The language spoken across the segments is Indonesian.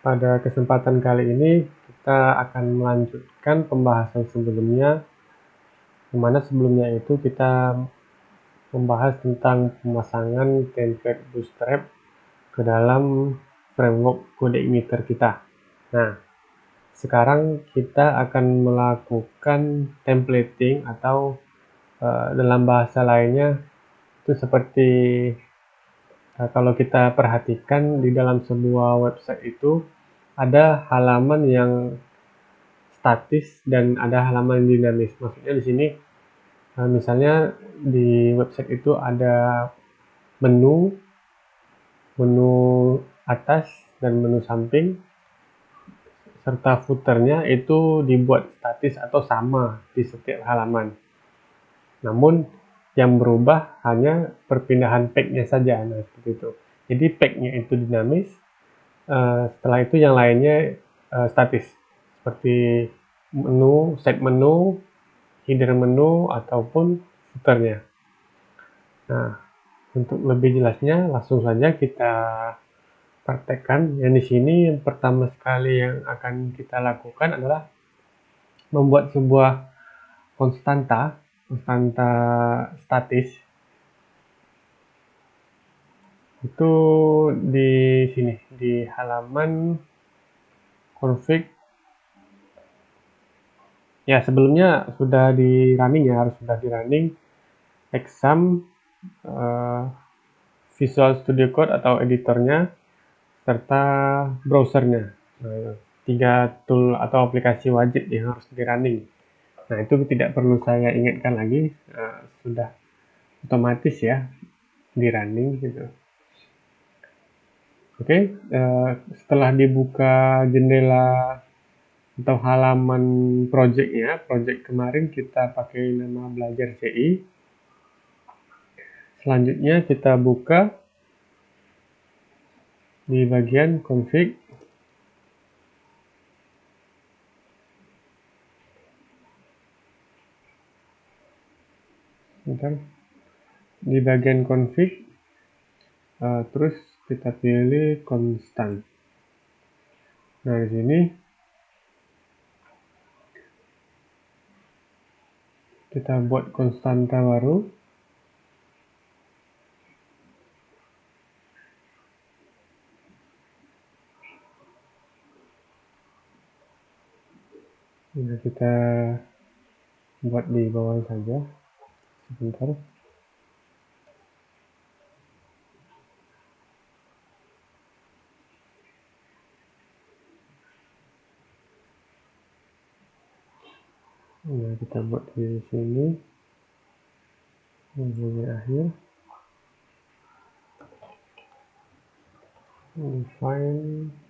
Pada kesempatan kali ini kita akan melanjutkan pembahasan sebelumnya, di mana sebelumnya itu kita membahas tentang pemasangan template Bootstrap ke dalam framework code emitter kita. Nah, sekarang kita akan melakukan templating atau dalam bahasa lainnya itu seperti kalau kita perhatikan di dalam sebuah website itu ada halaman yang statis dan ada halaman dinamis. Maksudnya di sini misalnya di website itu ada menu atas dan menu samping serta footernya itu dibuat statis atau sama di setiap halaman. Namun yang berubah hanya perpindahan tag-nya saja. Nah, seperti itu. Jadi tag-nya itu dinamis, setelah itu yang lainnya statis. Seperti menu, set menu, header menu, ataupun footernya. Nah, untuk lebih jelasnya langsung saja kita praktekkan. Yang di sini yang pertama sekali yang akan kita lakukan adalah membuat sebuah konstanta statis. Itu di sini di halaman config. Ya, sebelumnya sudah di running ya, harus sudah di running exam Visual Studio Code atau editornya serta browsernya. Nah, 3 tool atau aplikasi wajib yang harus di running. Nah, itu tidak perlu saya ingatkan lagi, sudah otomatis ya di running gitu. Oke, setelah dibuka jendela atau halaman projectnya, project kemarin kita pakai nama belajar CI. Selanjutnya kita buka di bagian config. Bentar. Di bagian config, terus kita pilih konstan. Nah, di sini kita buat konstanta baru. Nah, kita buat di bawah saja. Sebentar. Nah, kita buat di sini. Ini akhir. Define.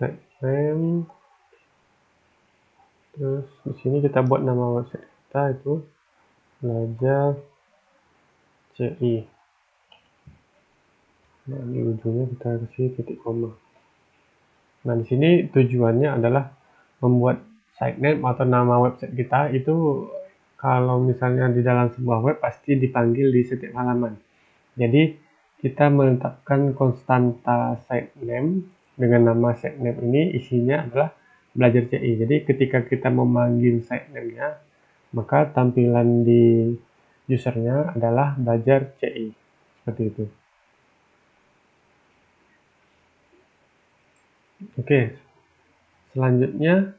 Set name. Terus di sini kita buat nama website kita itu belajar CI. Nah, di ujungnya kita kasih titik koma. Nah, di sini tujuannya adalah membuat site name atau nama website kita itu kalau misalnya di dalam sebuah web pasti dipanggil di setiap halaman. Jadi kita menetapkan konstanta site name dengan nama site name ini isinya adalah belajar CI. Jadi ketika kita memanggil site name-nya, maka tampilan di usernya adalah belajar CI. Seperti itu. Oke, selanjutnya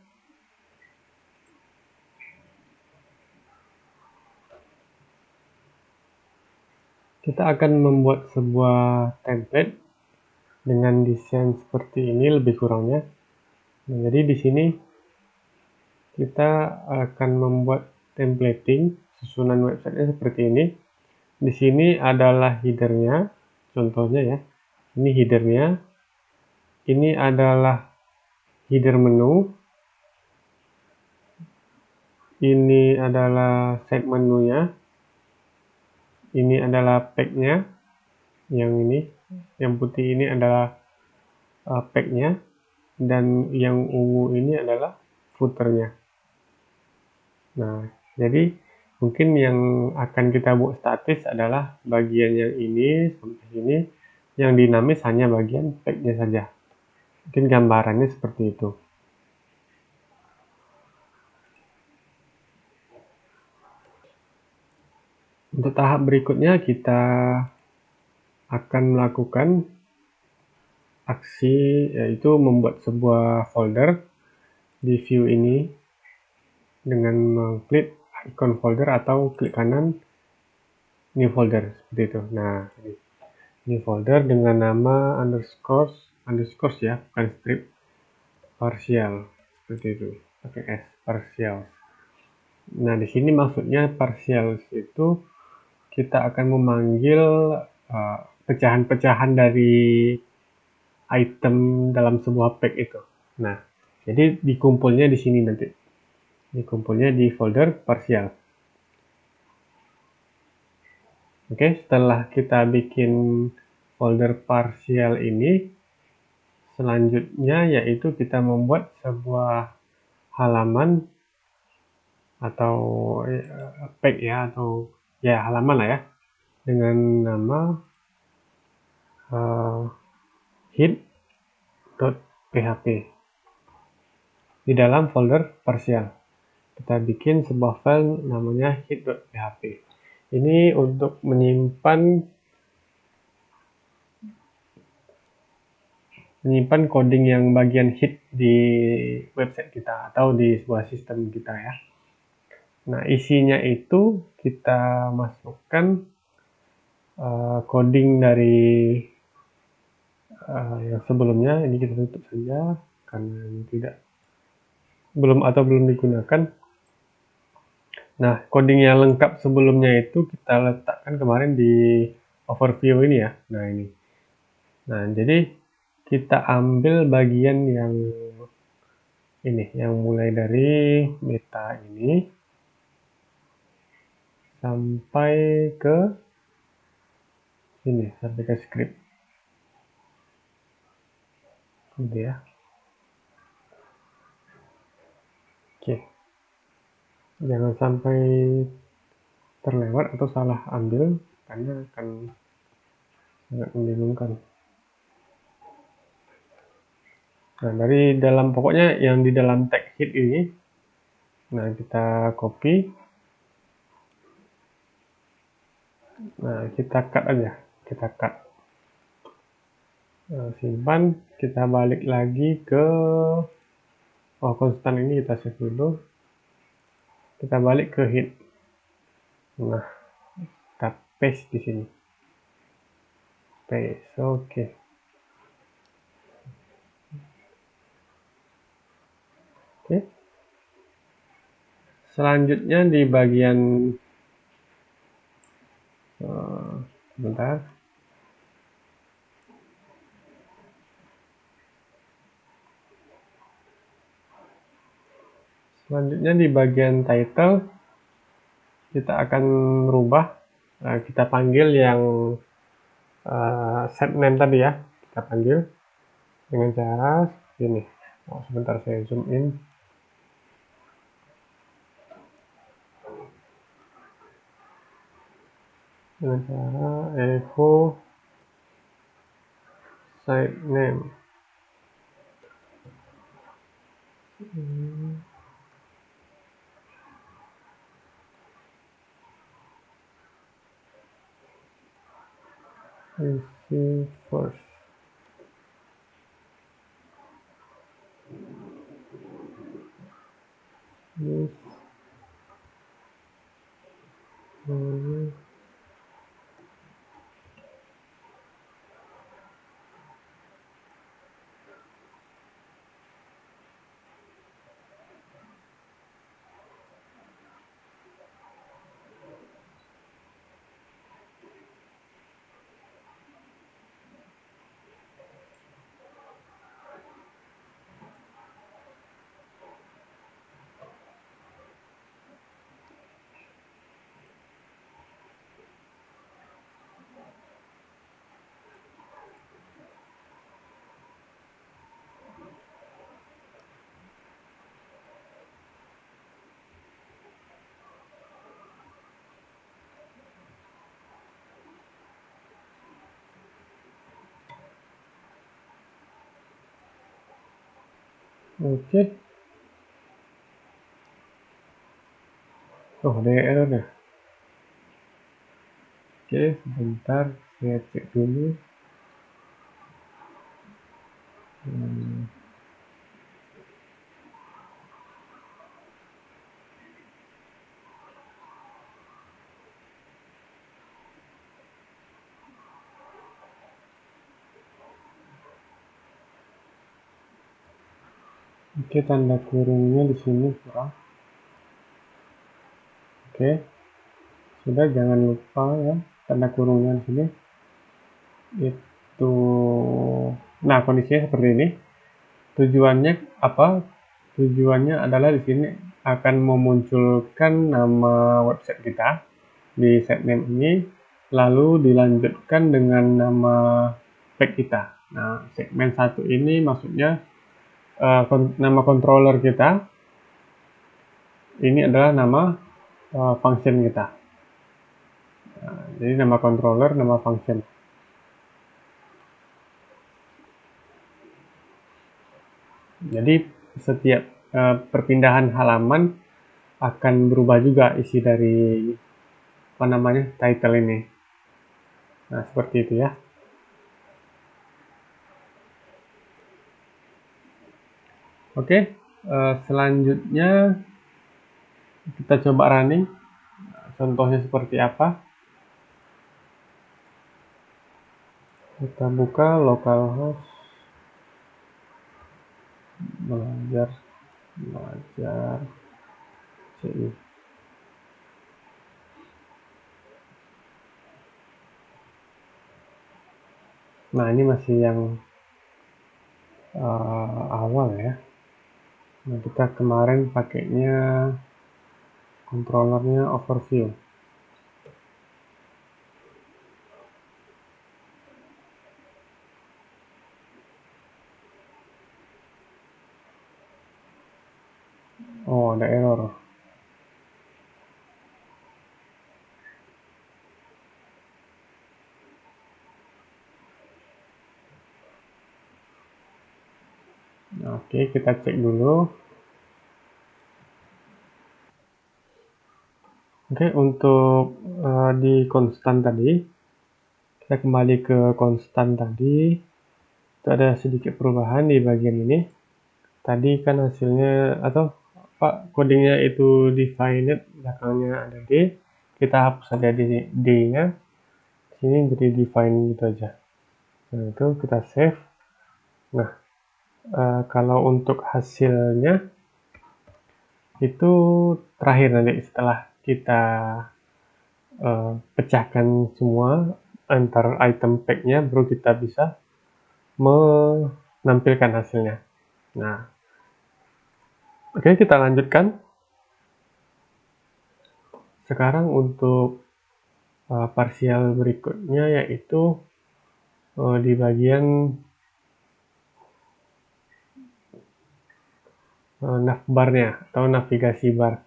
kita akan membuat sebuah template dengan desain seperti ini lebih kurangnya. Nah, jadi di sini kita akan membuat templating susunan websitenya seperti ini. Di sini adalah headernya, contohnya ya. Ini headernya. Ini adalah header menu. Ini adalah set menunya. ini adalah pack-nya, yang putih ini adalah pack-nya, dan yang ungu ini adalah footer-nya. Nah, jadi mungkin yang akan kita buat statis adalah bagian yang ini sampai sini, yang dinamis hanya bagian pack-nya saja. Mungkin gambarannya seperti itu. Untuk tahap berikutnya kita akan melakukan aksi, yaitu membuat sebuah folder di view ini dengan mengklik ikon folder atau klik kanan new folder seperti itu. Nah, new folder dengan nama underscore ya, bukan strip, partial seperti itu, pakai s, partial. Nah, di sini maksudnya partial itu kita akan memanggil pecahan-pecahan dari item dalam sebuah pack itu. Nah, jadi dikumpulnya di sini nanti. Dikumpulnya di folder partial. Oke, setelah kita bikin folder partial ini, selanjutnya yaitu kita membuat sebuah halaman atau pack ya, atau ya halaman lah ya, dengan nama hit.php di dalam folder partial. Kita bikin sebuah file namanya hit.php. Ini untuk menyimpan coding yang bagian hit di website kita atau di sebuah sistem kita ya. Nah, isinya itu kita masukkan coding dari yang sebelumnya. Ini kita tutup saja karena ini belum digunakan. Nah, coding yang lengkap sebelumnya itu kita letakkan kemarin di overview ini ya. Nah, ini. Nah, jadi kita ambil bagian yang ini, yang mulai dari meta ini sampai ke sini, sampai ke script. Gitu ya. Oke. Jangan sampai terlewat atau salah ambil karena akan sangat membingungkan. Nah, dari dalam, pokoknya yang di dalam tag hit ini, nah kita copy, nah kita cut aja, kita cut, nah, simpan, kita balik lagi ke konstan ini, kita save dulu, kita balik ke hit, nah kita paste di sini, paste, oke. Oke. Selanjutnya di bagian sebentar. Selanjutnya di bagian title kita akan rubah, kita panggil yang set name tadi ya, kita panggil dengan cara ini. Sebentar saya zoom in. Dengan cara echo site name. Isi first. This Oke. Oh, ada error ya. Oke, sebentar saya cek dulu. Hmm, Oke, tanda kurungnya di sini kurang. Oke, sudah, jangan lupa ya tanda kurungnya di sini. Itu, nah kondisinya seperti ini. Tujuannya apa? Tujuannya adalah di sini akan memunculkan nama website kita di segmen ini, lalu dilanjutkan dengan nama page kita. Nah, segmen satu ini maksudnya nama controller kita. Ini adalah nama function kita. Nah, jadi nama controller, nama function. Jadi setiap perpindahan halaman akan berubah juga isi dari apa namanya title ini. Nah, seperti itu ya. Oke, selanjutnya kita coba running. Contohnya seperti apa? Kita buka localhost, belajar CI. Nah, ini masih yang awal ya. Nah, kita kemarin pakainya controllernya overview. Oh, ada error. Oke, kita cek dulu. Oke, untuk di konstan tadi, kita kembali ke konstan tadi. Itu ada sedikit perubahan di bagian ini. Tadi kan hasilnya atau codingnya itu defined, belakangnya ada D. Kita hapus saja D-nya. Sini jadi define gitu aja. Nah, itu kita save. Nah, kalau untuk hasilnya itu terakhir nanti setelah kita pecahkan semua antar item pack-nya, baru kita bisa menampilkan hasilnya. Nah, oke, kita lanjutkan. Sekarang untuk parsial berikutnya, yaitu di bagian navbar-nya atau navigasi bar.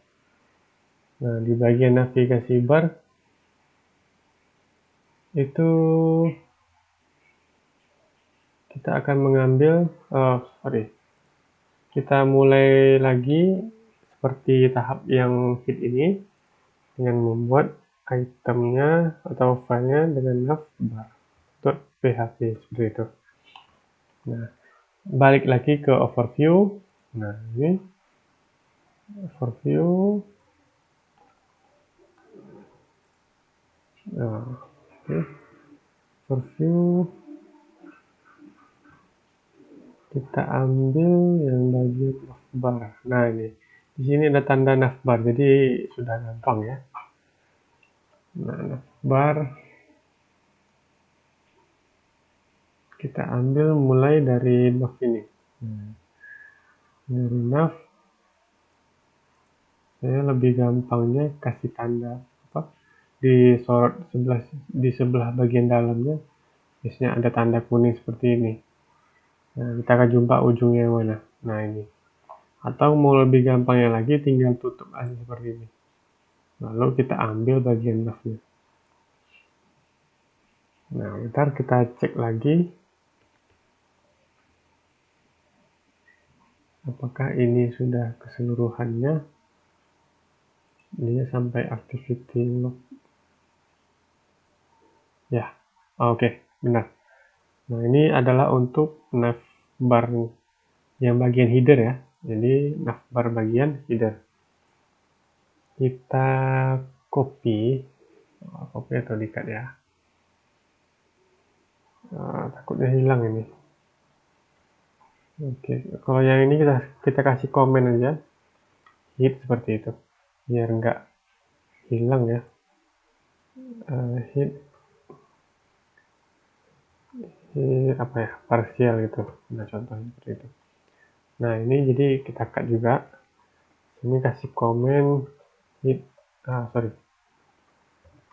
Nah, di bagian navigasi bar itu kita akan mengambil, kita mulai lagi seperti tahap yang hit ini dengan membuat itemnya atau filenya dengan navbar.php seperti itu. Nah, balik lagi ke overview. Nah, ini overview. Nah, oke. Overview. Kita ambil yang bagian navbar. Nah, ini di sini ada tanda navbar, jadi sudah gampang ya. Nah, navbar kita ambil mulai dari nav ini. Dari nav, saya lebih gampangnya kasih tanda apa di sorot di sebelah bagian dalamnya, biasanya ada tanda kuning seperti ini. Nah, kita akan jumpa ujungnya yang mana. Nah, ini. Atau mau lebih gampangnya lagi, tinggal tutup aja seperti ini. Lalu kita ambil bagian navnya. Nah, ntar kita cek lagi. Apakah ini sudah keseluruhannya? Dia sampai activity log. Ya, oke, benar. Nah, ini adalah untuk navbar yang bagian header ya. Jadi navbar bagian header. Kita copy atau di-cut ya. Takutnya hilang ini. Oke, kalau yang ini kita kasih komen aja, hit seperti itu, biar nggak hilang ya. Hit apa ya, parsial gitu. Nah, contohnya seperti itu. Nah, ini jadi kita cut juga. Ini kasih komen hit,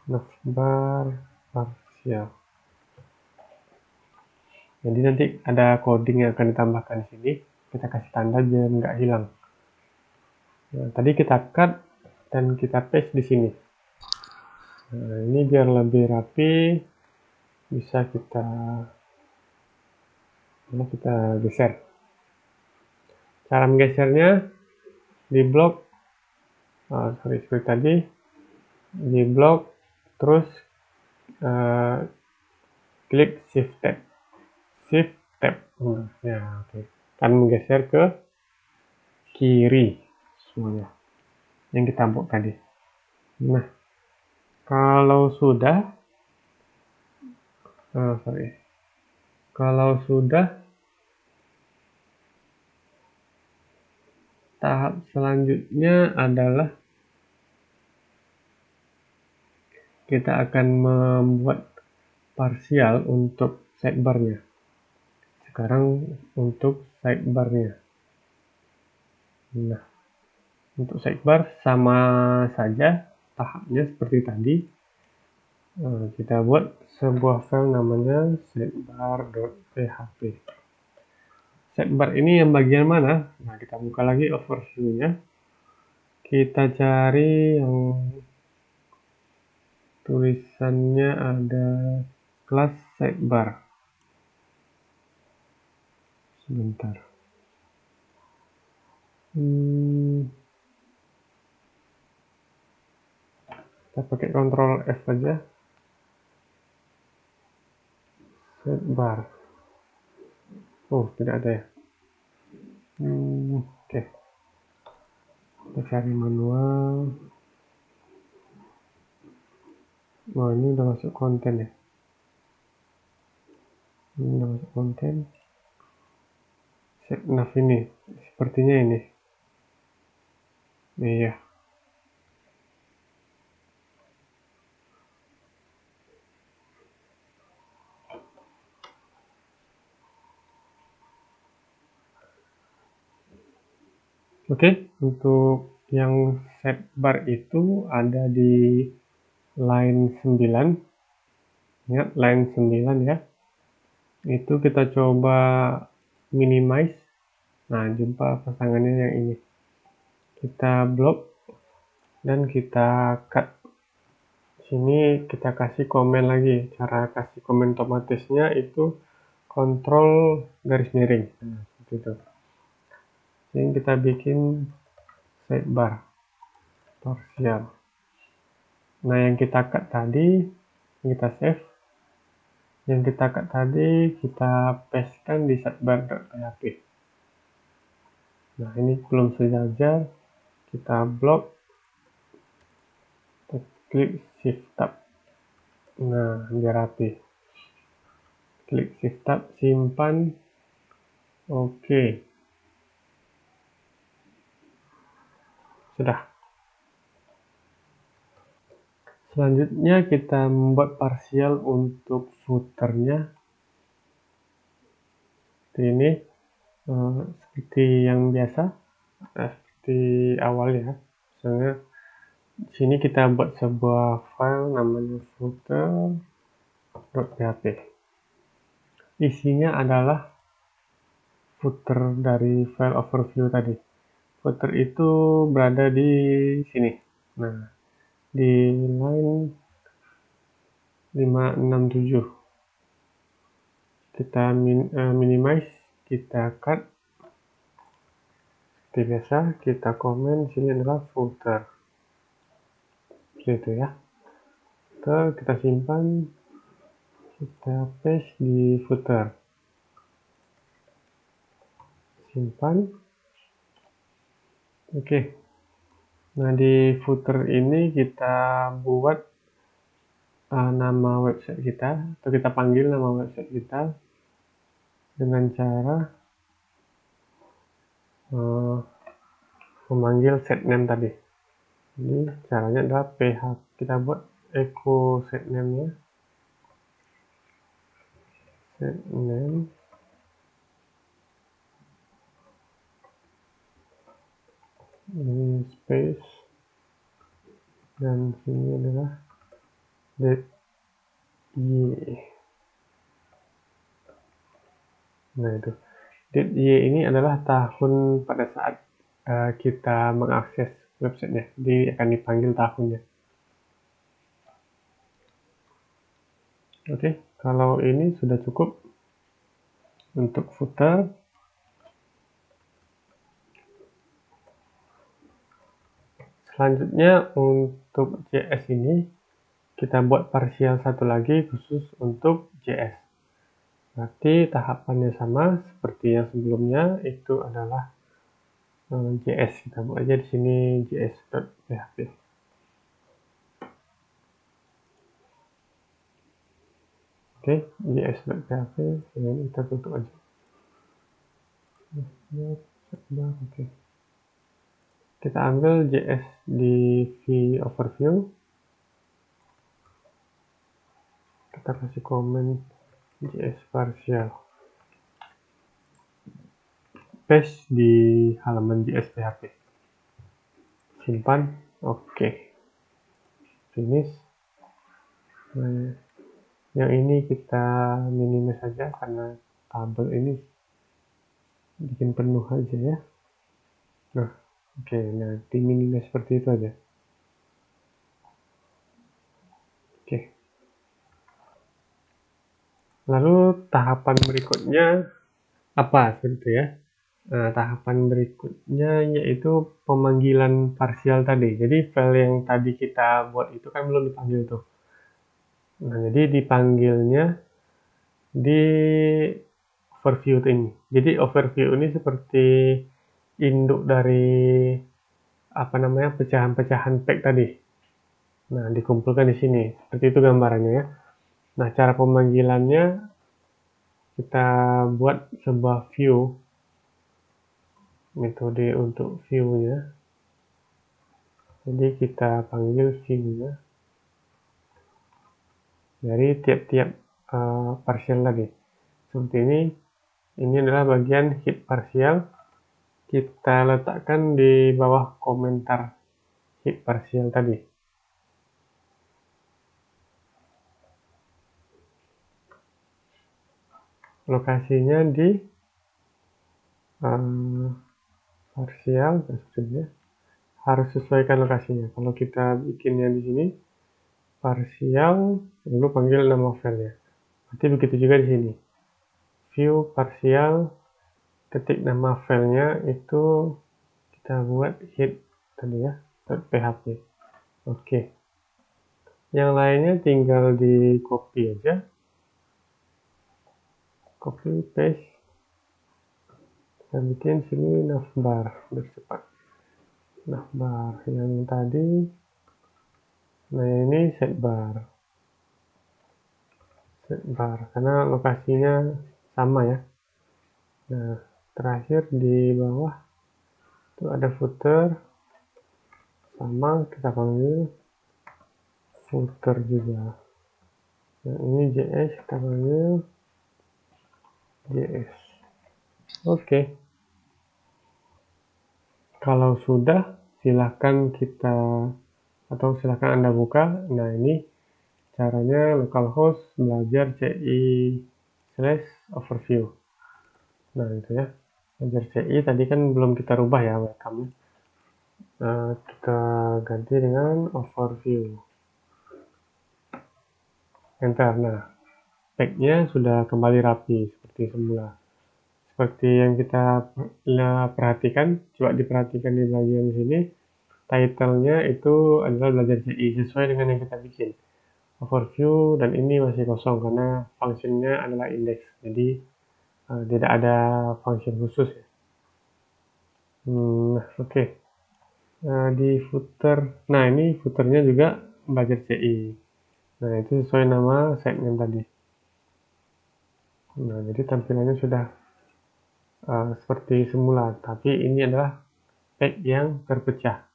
navbar parsial. Jadi nanti ada coding yang akan ditambahkan di sini. Kita kasih tanda biar nggak hilang. Nah, tadi kita cut dan kita paste di sini. Nah, ini biar lebih rapi, bisa kita geser. Cara menggesernya di blok, seperti tadi, di blok, terus klik shift tab. Ya, oke. Akan menggeser ke kiri semuanya yang kita buat tadi. Nah, kalau sudah, tahap selanjutnya adalah kita akan membuat parsial untuk sidebarnya. Sekarang untuk sidebarnya. Nah, untuk sidebar sama saja tahapnya seperti tadi. Kita buat sebuah file namanya sidebar.php. Sidebar ini yang bagian mana? Nah, kita buka lagi overview-nya. Kita cari yang tulisannya ada kelas sidebar. Sebentar. Kita pakai Ctrl F aja. Sidebar. Oh, tidak ada ya. Oke. Kita cari manual. Oh, ini udah masuk konten ya. Ini udah masuk konten. Nav ini. Sepertinya ini. Iya. Oke, untuk yang sidebar itu ada di line 9. Ingat line 9 ya. Itu kita coba minimize. Nah, jumpa pasangannya yang ini. Kita blok dan kita cut. Sini kita kasih komen lagi. Cara kasih komen otomatisnya itu kontrol garis miring. Nah, seperti itu. Ini kita bikin sidebar parsial. Nah, yang kita cut tadi kita save. Yang kita cut tadi kita pastekan di sidebar.php. Nah, ini belum sejajar. Kita blok. Kita klik shift tab. Nah, biar rapi. Klik shift tab, simpan. Oke. Sudah. Selanjutnya kita membuat parsial untuk footernya. Ini seperti yang biasa, seperti awal ya. Misalnya sini kita buat sebuah file namanya footer.php. Isinya adalah footer dari file overview tadi. Footer itu berada di sini. Nah, di line 567. Kita minimize, kita cut. Seperti biasa, kita komen sini adalah footer. Seperti itu ya. Footer kita simpan, kita paste di footer. Simpan. Oke. Nah, di footer ini kita buat nama website kita, atau kita panggil nama website kita dengan cara memanggil setname tadi. Jadi caranya adalah php, kita buat echo setname-nya, setname ini space, dan sini adalah .y. Nah itu .y ini adalah tahun pada saat kita mengakses websitenya, jadi akan dipanggil tahunnya. Oke, kalau ini sudah cukup untuk footer. Selanjutnya untuk JS ini kita buat partial satu lagi khusus untuk JS. Berarti tahapannya sama seperti yang sebelumnya, itu adalah JS. Kita buat aja di sini js.php. Oke, js.php, ini kita tutup aja. Oke. Kita ambil JS di overview. Kita kasih komen JS partial. Paste di halaman JS PHP. Simpan. Oke. Finish. Nah, yang ini kita minimize saja karena tabel ini bikin penuh aja ya. Nah, oke, nanti minimize seperti itu aja. Oke. Lalu tahapan berikutnya apa seperti ya? Nah, tahapan berikutnya yaitu pemanggilan parsial tadi. Jadi file yang tadi kita buat itu kan belum dipanggil tuh. Nah, jadi dipanggilnya di overview ini. Jadi overview ini seperti induk dari pecahan-pecahan pack tadi. Nah, dikumpulkan di sini. Seperti itu gambarannya ya. Nah, cara pemanggilannya kita buat sebuah view, metode untuk view-nya. Jadi kita panggil view-nya dari tiap-tiap partial tadi. Seperti ini adalah bagian hit partial. Kita letakkan di bawah komentar hit partial tadi. Lokasinya di partial, harus sesuaikan lokasinya. Kalau kita bikinnya di sini partial, lalu panggil nama filenya. Nanti begitu juga di sini. View partial, ketik nama filenya itu kita buat hit tadi ya, .php. Oke. Yang lainnya tinggal di copy aja. Copy paste. Kita bikin sini navbar bercepat. Navbar yang tadi. Nah, ini setbar. Setbar karena lokasinya sama ya. Nah, terakhir di bawah itu ada footer, sama kita panggil footer juga. Nah, ini JS, kita panggil JS. Oke. Kalau sudah, silahkan Anda buka. Nah, ini caranya localhost belajar CI/overview. Nah, itu ya. Belajar CI tadi kan belum kita rubah ya welcome. Kita ganti dengan overview. Enter. Nah, pack-nya sudah kembali rapi seperti semula. seperti yang kita perhatikan, coba diperhatikan di bagian sini, title-nya itu adalah belajar CI sesuai dengan yang kita bikin. Overview, dan ini masih kosong karena fungsinya adalah index, jadi tidak ada function khusus ya. Oke. Di footer, nah ini footernya juga belajar CI. Nah itu sesuai nama segmen tadi. Nah jadi tampilannya sudah seperti semula, tapi ini adalah page yang terpecah.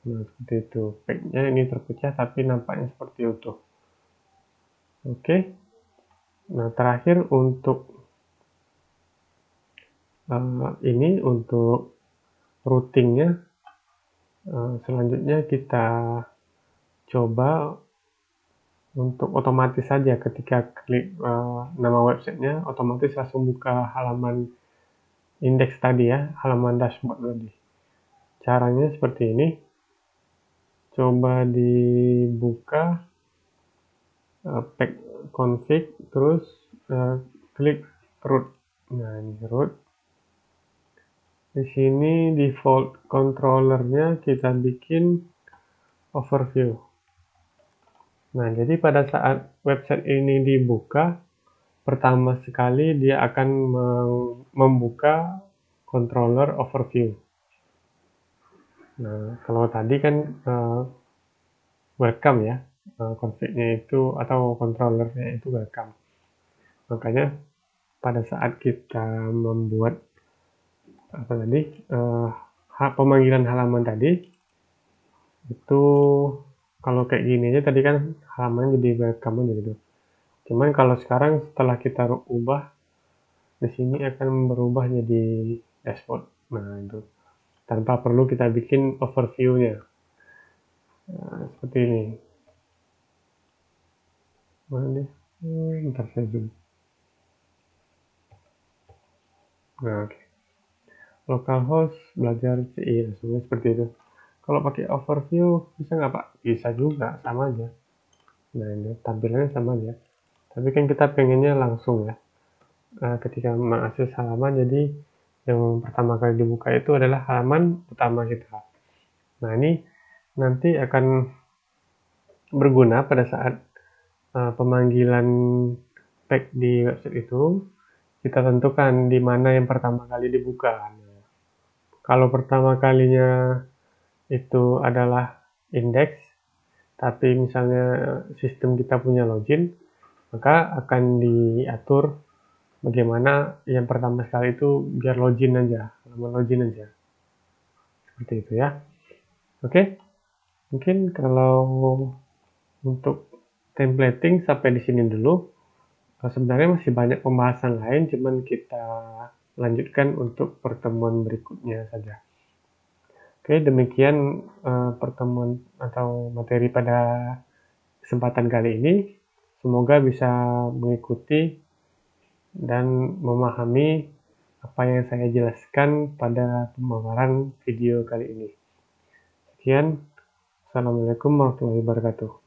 Nah seperti itu, page-nya ini terpecah tapi nampaknya seperti utuh. Oke. Nah terakhir untuk ini untuk routingnya, selanjutnya kita coba untuk otomatis saja ketika klik nama websitenya, otomatis langsung buka halaman indeks tadi ya, halaman dashboard tadi. Caranya seperti ini. Coba dibuka pack config, terus klik root. Nah ini root. Di sini default controllernya kita bikin overview. Nah jadi pada saat website ini dibuka, pertama sekali dia akan membuka controller overview. Nah kalau tadi kan welcome ya, config-nya itu atau controllernya itu welcome. Makanya pada saat kita membuat pemanggilan halaman tadi itu, kalau kayak gini aja tadi kan halamannya jadi welcome aja gitu. Cuman kalau sekarang setelah kita ubah, di sini akan berubah jadi dashboard. Nah itu tanpa perlu kita bikin overview-nya. Nah, seperti ini. Mana nih? Bentar saya zoom. Nah, oke. Localhost belajar CI, langsungnya seperti itu. Kalau pakai overview bisa nggak Pak? Bisa juga, sama aja. Nah ini tampilannya sama aja. Tapi kan kita pengennya langsung ya. Ketika mengakses halaman, jadi yang pertama kali dibuka itu adalah halaman utama kita. Nah ini nanti akan berguna pada saat pemanggilan tag di website itu. Kita tentukan di mana yang pertama kali dibuka. Nah, kalau pertama kalinya itu adalah index, tapi misalnya sistem kita punya login, maka akan diatur bagaimana yang pertama sekali itu biar login aja, halaman login aja. Seperti itu ya. Oke, mungkin kalau untuk templating sampai di sini dulu. Sebenarnya masih banyak pembahasan lain, cuman kita lanjutkan untuk pertemuan berikutnya saja. Oke, demikian pertemuan atau materi pada kesempatan kali ini. Semoga bisa mengikuti dan memahami apa yang saya jelaskan pada pemaparan video kali ini. Sekian, Assalamualaikum warahmatullahi wabarakatuh.